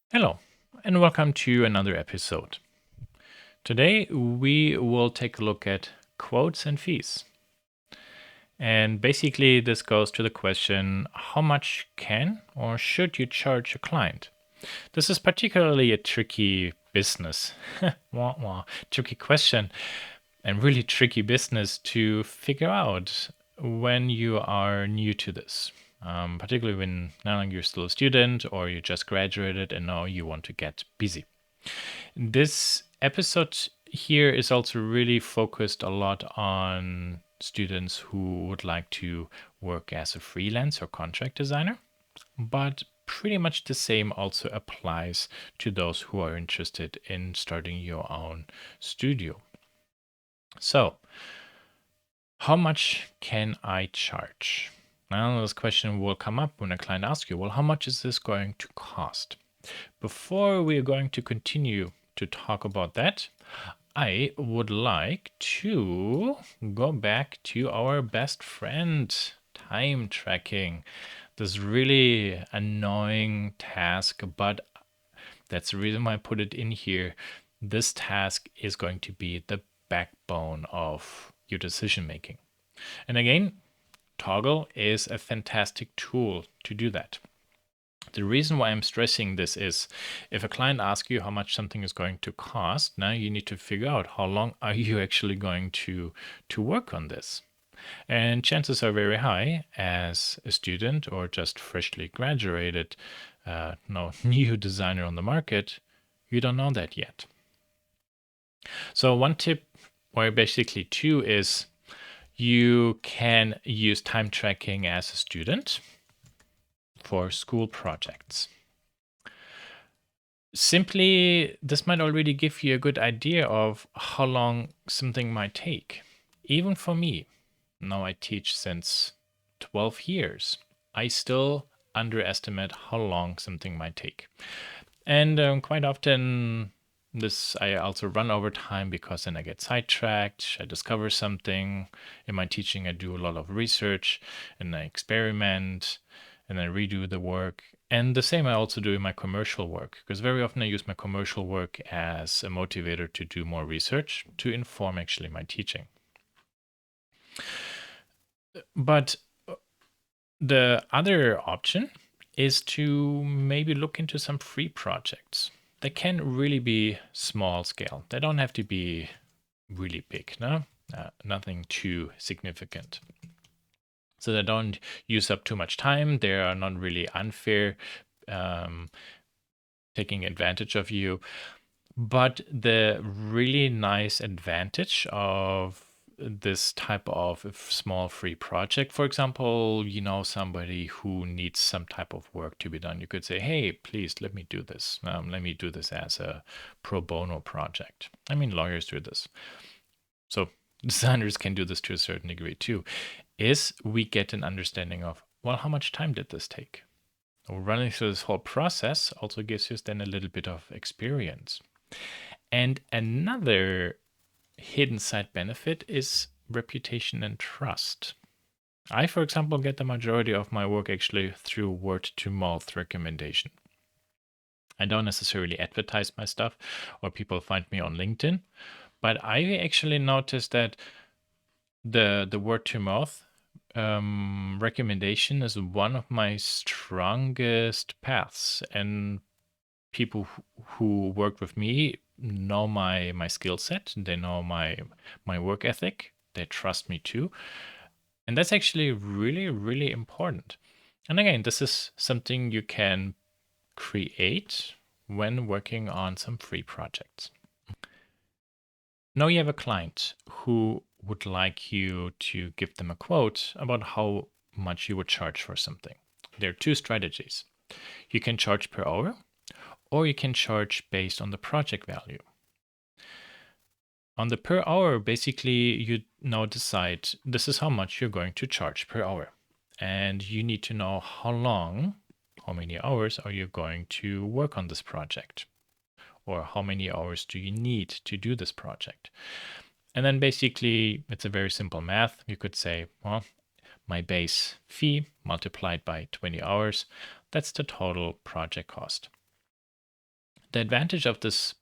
Hello, and welcome to another episode. Today we will take a look at quotes and fees. And basically, this goes to the question, how much can or should you charge a client? This is particularly a tricky business. Wah, wah. Tricky question, and really tricky business to figure out when you are new to this. Particularly when now you're still a student or you just graduated and now you want to get busy. This episode here is also really focused a lot on students who would like to work as a freelance or contract designer, but pretty much the same also applies to those who are interested in starting your own studio. So, how much can I charge? Now, this question will come up when a client asks you, well, how much is this going to cost? Before we are going to continue to talk about that, I would like to go back to our best friend, time tracking. This really annoying task, but that's the reason why I put it in here. This task is going to be the backbone of your decision making. And again, Toggle is a fantastic tool to do that. The reason why I'm stressing this is if a client asks you how much something is going to cost, now you need to figure out how long are you actually going to work on this. And chances are very high as a student or just freshly graduated, no new designer on the market, you don't know that yet. So one tip, or basically two, is you can use time tracking as a student for school projects. Simply, this might already give you a good idea of how long something might take. Even for me, now I teach since 12 years, I still underestimate how long something might take. And quite often, this I also run over time because then I get sidetracked. I discover something. In my teaching, I do a lot of research and I experiment and I redo the work. And the same I also do in my commercial work, because very often I use my commercial work as a motivator to do more research to inform actually my teaching. But the other option is to maybe look into some free projects. They can really be small scale. They don't have to be really big, no? Nothing too significant. So they don't use up too much time. They are not really unfair, taking advantage of you. But the really nice advantage of this type of small free project, for example, somebody who needs some type of work to be done, you could say, hey, please let me do this. Let me do this as a pro bono project. I mean, lawyers do this. So designers can do this to a certain degree too, is we get an understanding of, well, how much time did this take? Running through this whole process also gives you then a little bit of experience. And another hidden side benefit is reputation and trust. I, for example, get the majority of my work actually through word to mouth recommendation. I don't necessarily advertise my stuff or people find me on LinkedIn, but I actually noticed that the word to mouth recommendation is one of my strongest paths, and people who work with me know my skill set, they know my work ethic, they trust me too, and that's actually really really important. And again, this is something you can create when working on some free projects. Now you have a client who would like you to give them a quote about how much you would charge for something. There are two strategies. You can charge per hour, or you can charge based on the project value. On the per hour, basically, you now decide this is how much you're going to charge per hour. And you need to know how long, how many hours are you going to work on this project? Or how many hours do you need to do this project? And then basically, it's a very simple math. You could say, well, my base fee multiplied by 20 hours, that's the total project cost. The advantage of this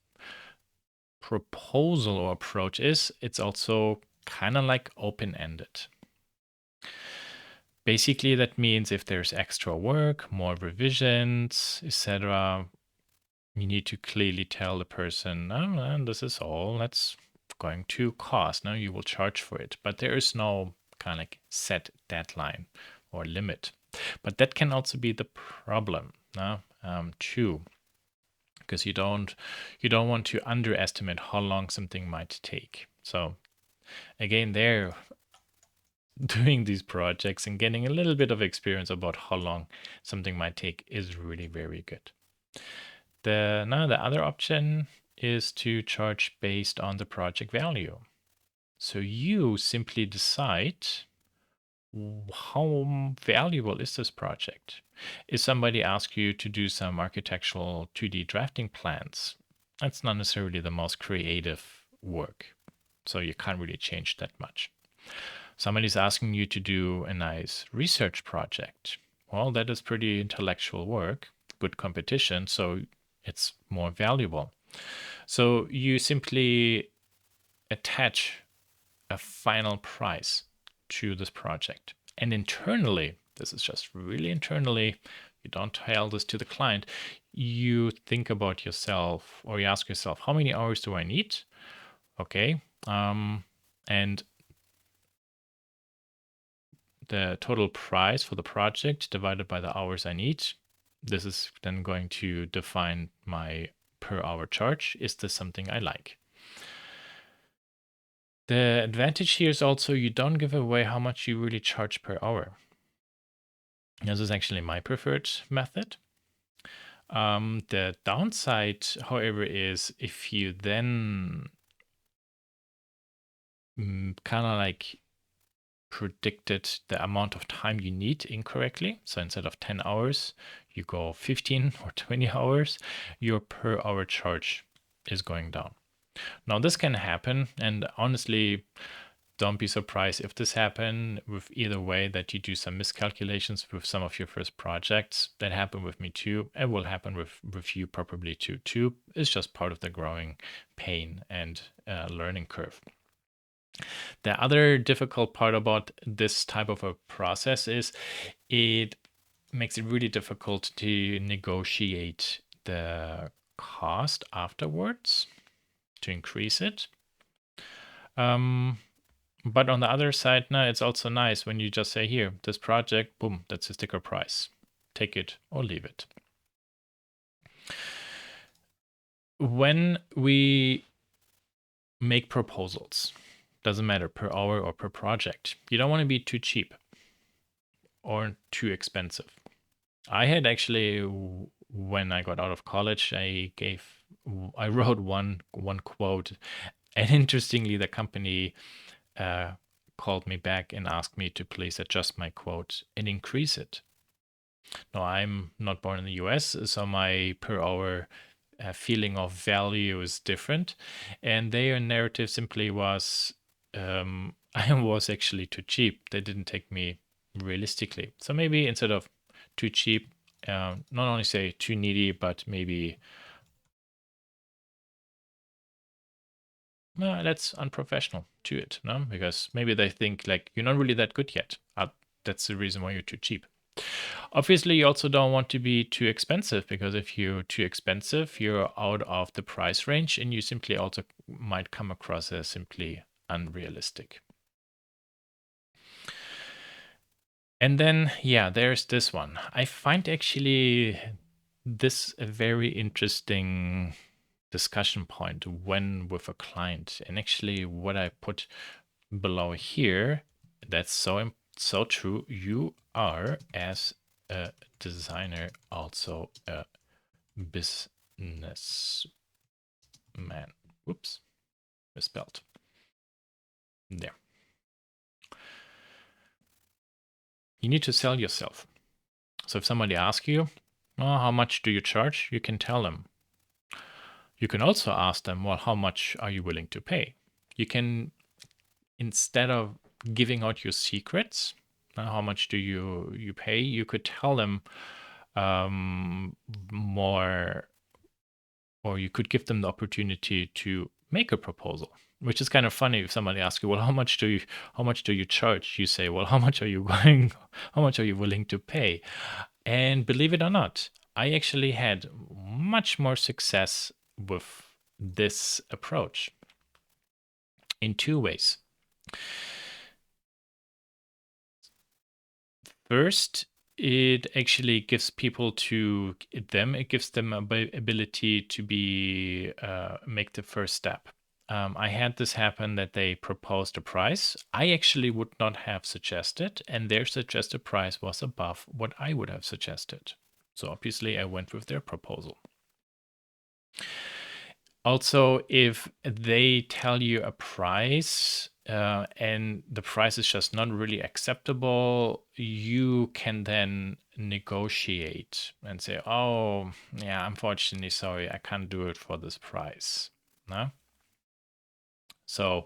proposal or approach is it's also kind of like open-ended. Basically, that means if there's extra work, more revisions, etc., you need to clearly tell the person, oh, and this is all that's going to cost. Now you will charge for it. But there is no kind of like set deadline or limit. But that can also be the problem too, because you don't want to underestimate how long something might take. So again, there doing these projects and getting a little bit of experience about how long something might take is really very good. The other option is to charge based on the project value. So you simply decide how valuable is this project. If somebody asks you to do some architectural 2D drafting plans, that's not necessarily the most creative work. So you can't really change that much. Somebody's asking you to do a nice research project. Well, that is pretty intellectual work, good competition, so it's more valuable. So you simply attach a final price to this project. And internally, this is just really internally, you don't tell this to the client, you think about yourself or you ask yourself, how many hours do I need? Okay. And the total price for the project divided by the hours I need. This is then going to define my per hour charge. Is this something I like? The advantage here is also you don't give away how much you really charge per hour. This is actually my preferred method. The downside, however, is if you then kind of like predicted the amount of time you need incorrectly. So instead of 10 hours, you go 15 or 20 hours, your per hour charge is going down. Now this can happen, and honestly, don't be surprised if this happen with either way, that you do some miscalculations with some of your first projects. That happened with me too. It will happen with you probably too. It's just part of the growing pain and learning curve. The other difficult part about this type of a process is it makes it really difficult to negotiate the cost afterwards to increase it. But on the other side, now it's also nice when you just say, here, this project, boom, that's a sticker price. Take it or leave it. When we make proposals, doesn't matter per hour or per project, you don't want to be too cheap or too expensive. I had actually, when I got out of college, I wrote one quote, and interestingly, the company called me back and asked me to please adjust my quote and increase it. Now, I'm not born in the US, so my per hour feeling of value is different, and their narrative simply was I was actually too cheap. They didn't take me realistically. So maybe instead of too cheap, not only say too needy, but maybe that's unprofessional to it, no? Because maybe they think like you're not really that good yet. That's the reason why you're too cheap. Obviously, you also don't want to be too expensive, because if you're too expensive, you're out of the price range and you simply also might come across as simply unrealistic. And then, yeah, there's this one. I find actually this a very interesting discussion point when with a client. And actually, what I put below here, that's so true. You are, as a designer, also a businessman. Whoops, misspelled. There. You need to sell yourself. So if somebody asks you, oh, how much do you charge? You can tell them. You can also ask them, well, how much are you willing to pay? You can, instead of giving out your secrets, how much do you pay, you could tell them more or you could give them the opportunity to make a proposal, which is kind of funny. If somebody asks you, well, how much do you charge? You say, well, how much are you how much are you willing to pay? And believe it or not, I actually had much more success with this approach in two ways. First, it actually gives people to them, it gives them ability to be make the first step. I had this happen that they proposed a price I actually would not have suggested, and their suggested price was above what I would have suggested. So obviously, I went with their proposal. Also, if they tell you a price and the price is just not really acceptable, you can then negotiate and say, oh, yeah, unfortunately, sorry, I can't do it for this price. No? So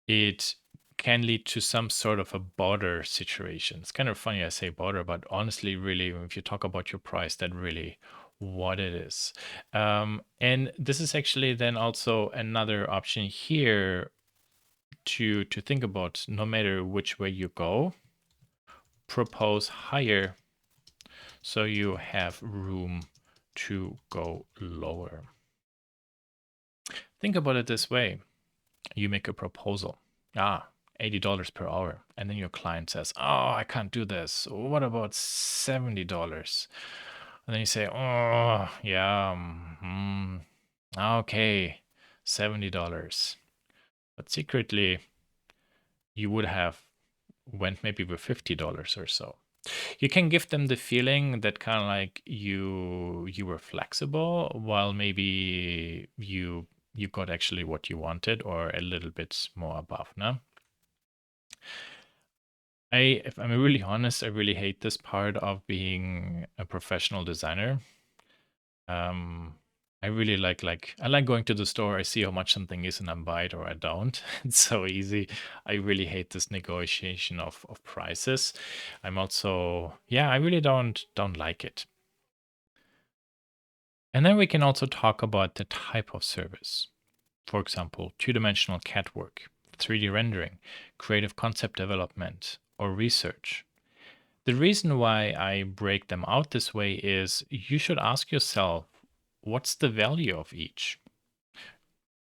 it can lead to some sort of a border situation. It's kind of funny I say border, but honestly, really, if you talk about your price, that really what it is. And this is actually then also another option here to think about. No matter which way you go, propose higher so you have room to go lower. Think about it this way. You make a proposal. $80 per hour. And then your client says, oh, I can't do this. What about $70? And then you say, oh, yeah, okay, $70. But secretly, you would have went maybe with $50 or so. You can give them the feeling that kind of like you were flexible, while maybe you got actually what you wanted or a little bit more above, no? If I'm really honest, I really hate this part of being a professional designer. I really I like going to the store. I see how much something is and I buy it or I don't. It's so easy. I really hate this negotiation of prices. I'm also, yeah, I really don't like it. And then we can also talk about the type of service. For example, two-dimensional CAD work, 3D rendering, creative concept development, or research. The reason why I break them out this way is you should ask yourself, what's the value of each?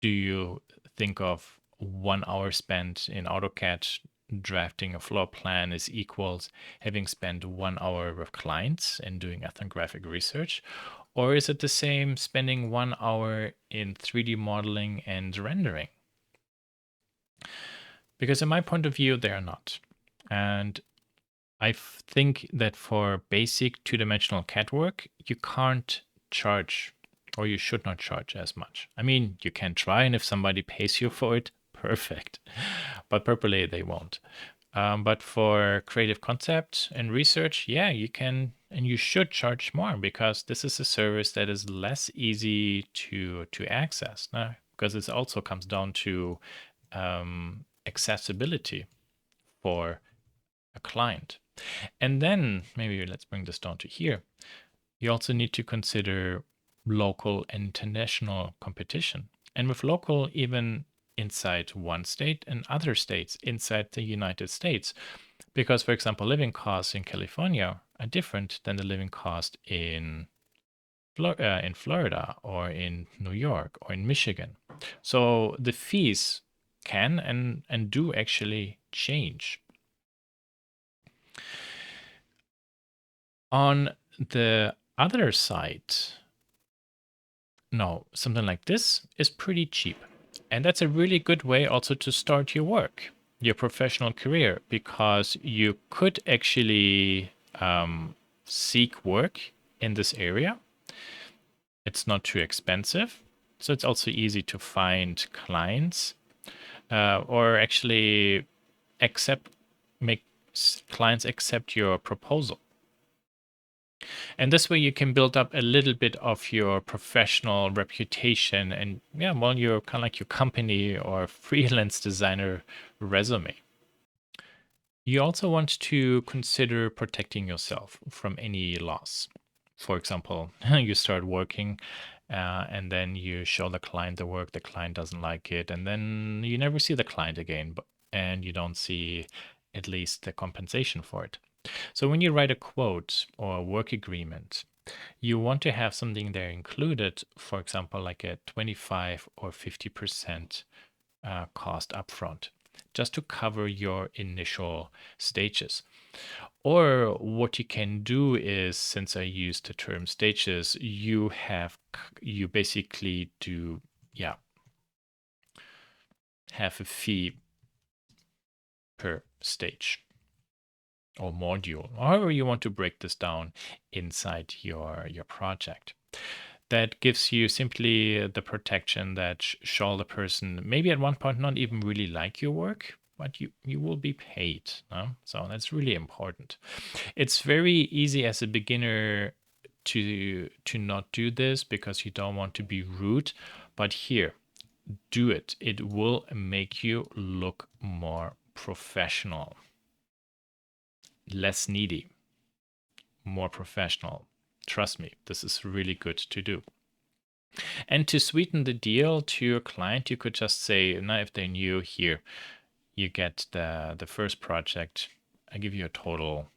Do you think of 1 hour spent in AutoCAD drafting a floor plan is equals having spent 1 hour with clients and doing ethnographic research? Or is it the same spending 1 hour in 3D modeling and rendering? Because in my point of view, they are not. And I think that for basic two-dimensional CAD work, you can't charge, or you should not charge as much. I mean, you can try, and if somebody pays you for it, perfect. But probably they won't. But for creative concept and research, yeah, you can and you should charge more, because this is a service that is less easy to access. Because it also comes down to accessibility for a client. And then maybe let's bring this down to here. You also need to consider local and international competition. And with local, even inside one state and other states inside the United States. Because, for example, living costs in California are different than the living cost in Florida or in New York or in Michigan. So the fees can and do actually change. On the other side, no, something like this is pretty cheap. And that's a really good way also to start your work, your professional career, because you could actually seek work in this area. It's not too expensive. So it's also easy to find clients or actually make clients accept your proposal. And this way you can build up a little bit of your professional reputation and, yeah, well, you're kind of like your company or freelance designer resume. You also want to consider protecting yourself from any loss. For example, you start working and then you show the client the work, the client doesn't like it, and then you never see the client again, and you don't see at least the compensation for it. So when you write a quote or a work agreement, you want to have something there included, for example, like a 25 or 50% cost upfront, just to cover your initial stages. Or what you can do is, since I used the term stages, you basically do, have a fee per stage or module, however you want to break this down inside your project. That gives you simply the protection that shall the person maybe at one point not even really like your work, but you will be paid. No? So that's really important. It's very easy as a beginner to not do this because you don't want to be rude, but here, do it. It will make you look more professional, less needy, more professional. Trust me, this is really good to do. And to sweeten the deal to your client, you could just say, now if they're new here, you get the first project, I give you a total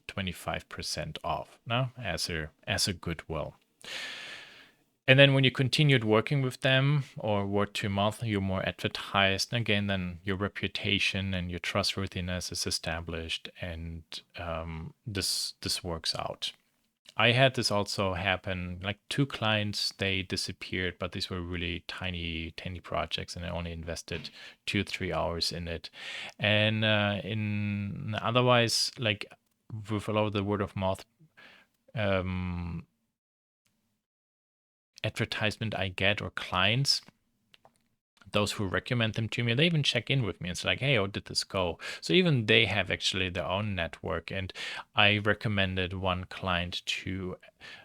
25% off now as a goodwill. And then when you continued working with them or word to mouth, you're more advertised. And again, then your reputation and your trustworthiness is established, and this works out. I had this also happen, like 2 clients, they disappeared, but these were really tiny projects, and I only invested 2-3 hours in it. And in otherwise, like with a lot of the word of mouth advertisement I get, or clients, those who recommend them to me, they even check in with me. It's like, hey, how did this go? So even they have actually their own network. And I recommended one client to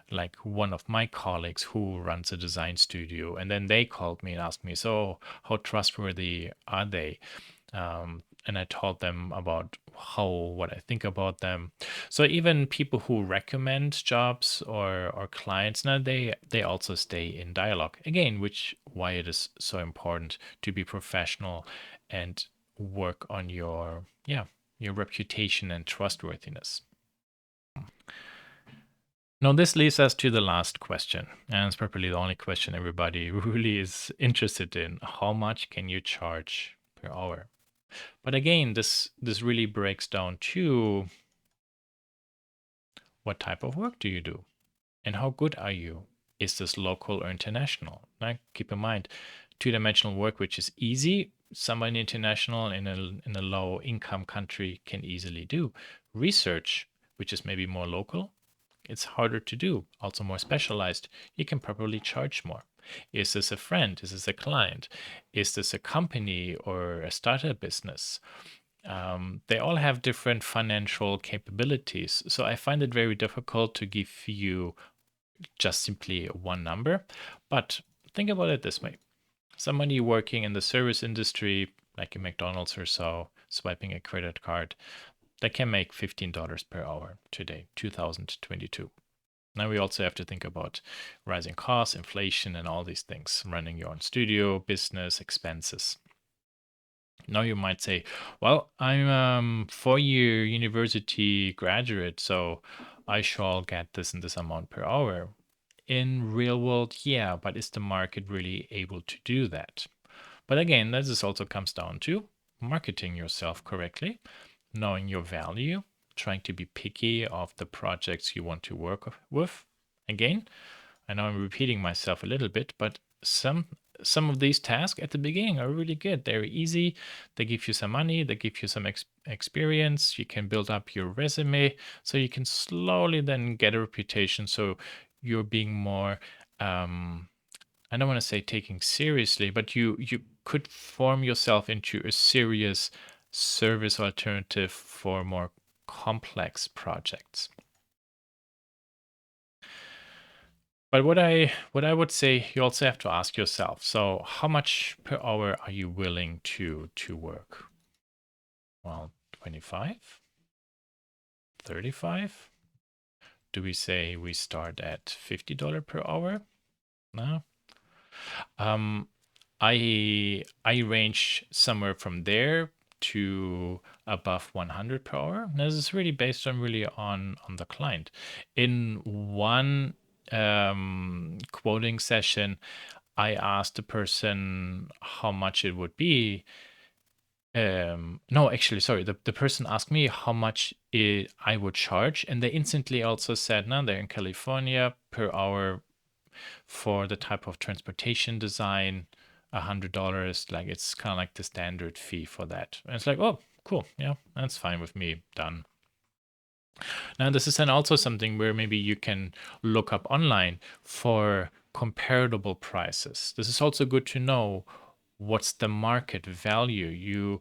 like one of my colleagues who runs a design studio. And then they called me and asked me, so how trustworthy are they? And I told them about what I think about them. So even people who recommend jobs or clients now, they also stay in dialogue again, which why it is so important to be professional and work on your reputation and trustworthiness. Now this leads us to the last question, and it's probably the only question everybody really is interested in. How much can you charge per hour? But again, this really breaks down to what type of work do you do and how good are you? Is this local or international? Now, keep in mind, two-dimensional work, which is easy, somebody international in a low income country can easily do. Research, which is maybe more local, it's harder to do, also more specialized. You can probably charge more. Is this a friend? Is this a client? Is this a company or a startup business? They all have different financial capabilities. So I find it very difficult to give you just simply one number. But think about it this way. Somebody working in the service industry, like a McDonald's or so, swiping a credit card, they can make $15 per hour today, 2022. Now we also have to think about rising costs, inflation, and all these things, running your own studio, business, expenses. Now you might say, well, I'm a 4-year university graduate, so I shall get this and this amount per hour. In real world, yeah, but is the market really able to do that? But again, this also comes down to marketing yourself correctly, knowing your value, trying to be picky of the projects you want to work with. Again, I know I'm repeating myself a little bit, but some of these tasks at the beginning are really good. They're easy. They give you some money. They give you some experience. You can build up your resume, so you can slowly then get a reputation. So you're being more, I don't want to say taking seriously, but you could form yourself into a serious service alternative for more complex projects. But what I would say, you also have to ask yourself, so how much per hour are you willing to work? Well, 25, 35, do we say we start at $50 per hour? No. I range somewhere from there to above 100 per hour. This is really based on the client. In one quoting session, I asked the person how much it would be. No, actually, sorry. The person asked me how much I would charge, and they instantly also said, no, they're in California per hour for the type of transportation design, $100. Like it's kind of like the standard fee for that. And it's like, oh, cool. Yeah, that's fine with me. Done. Now, this is then also something where maybe you can look up online for comparable prices. This is also good to know what's the market value.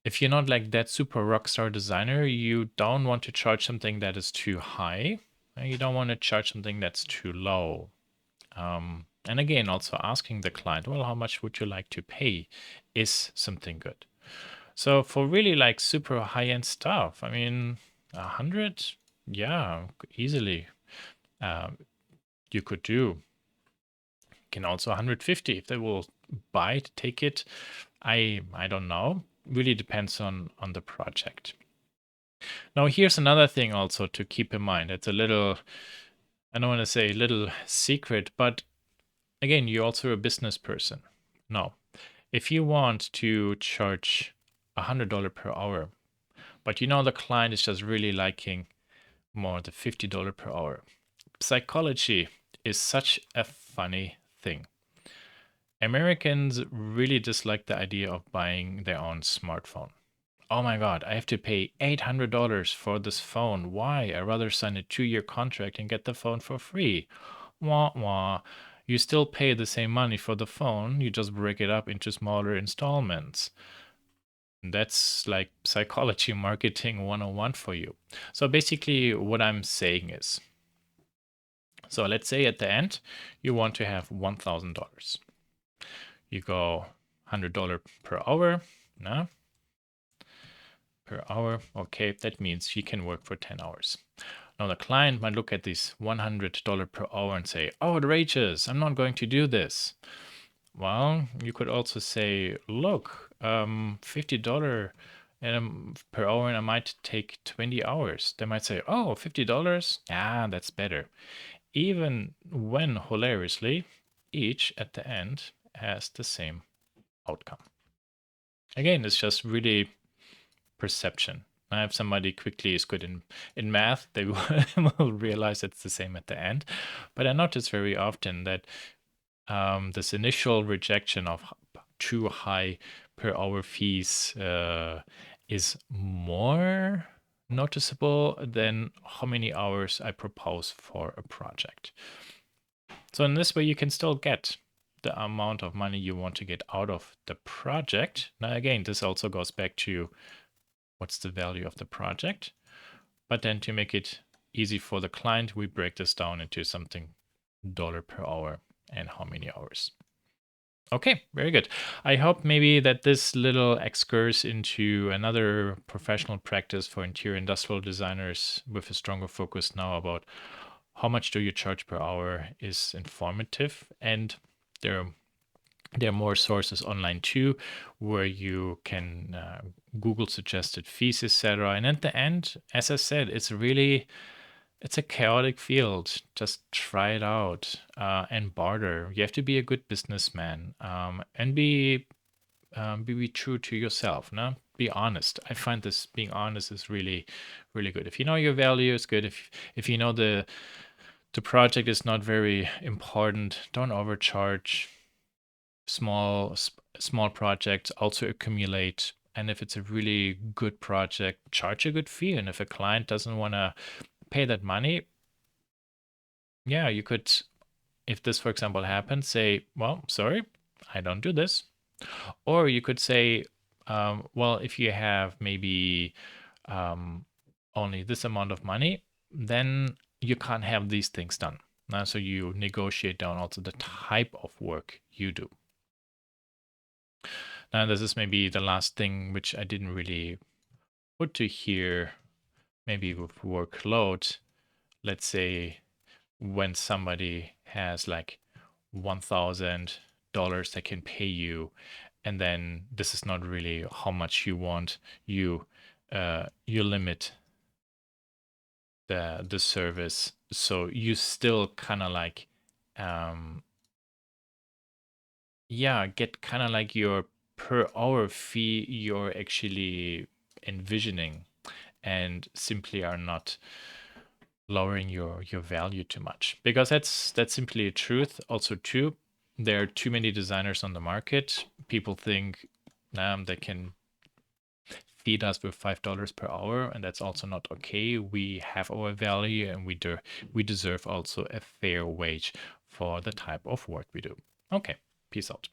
If you're not like that super rock star designer, you don't want to charge something that is too high, and you don't want to charge something that's too low. And again, also asking the client, well, how much would you like to pay is something good. So for really like super high-end stuff, I mean, 100, yeah, easily. You could do. Can also 150 if they will buy it, take it. I don't know. Really depends on the project. Now here's another thing also to keep in mind. It's a little, I don't want to say a little secret, but again, you're also a business person. No, if you want to charge $100 per hour, but you know the client is just really liking more the $50 per hour. Psychology is such a funny thing. Americans really dislike the idea of buying their own smartphone. Oh my God, I have to pay $800 for this phone. Why? I'd rather sign a 2-year contract and get the phone for free. Wah wah. You still pay the same money for the phone, you just break it up into smaller installments. That's like psychology marketing 101 for you. So basically, what I'm saying is, so let's say at the end, you want to have $1,000. You go $100 per hour, no? Per hour, okay, that means you can work for 10 hours. Now the client might look at this $100 per hour and say, oh, outrageous, I'm not going to do this. Well, you could also say, look, $50 per hour and I might take 20 hours. They might say, oh, $50? Yeah, that's better. Even when, hilariously, each at the end has the same outcome. Again, it's just really perception. Now, if somebody quickly is good in math, they will realize it's the same at the end. But I notice very often that this initial rejection of too high per hour fees is more noticeable than how many hours I propose for a project. So in this way, you can still get the amount of money you want to get out of the project. Now, again, this also goes back to what's the value of the project. But then to make it easy for the client, we break this down into something dollar per hour and how many hours. Okay, very good. I hope maybe that this little excursus into another professional practice for interior industrial designers with a stronger focus now about how much do you charge per hour is informative. And there are more sources online too, where you can Google suggested fees, etc. And at the end, as I said, it's a chaotic field. Just try it out and barter. You have to be a good businessman and be true to yourself. No, be honest. I find this being honest is really, really good. If you know your value, it's good. If you know the project is not very important, don't overcharge. Small projects also accumulate, and if it's a really good project, charge a good fee. And if a client doesn't want to pay that money, yeah, you could, if this for example happens, say, well, sorry, I don't do this. Or you could say, well, if you have maybe only this amount of money, then you can't have these things done. So you negotiate down also the type of work you do. Now, this is maybe the last thing which I didn't really put to here, maybe with workload. let's say when somebody has like $1,000 they can pay you, and then this is not really how much you want, you limit the service, so you still kind of like get kind of like your per hour fee you're actually envisioning, and simply are not lowering your value too much, because that's simply a truth. Also too, there are too many designers on the market. People think they can feed us with $5 per hour, and that's also not okay. We have our value, and we deserve also a fair wage for the type of work we do. Okay, peace out.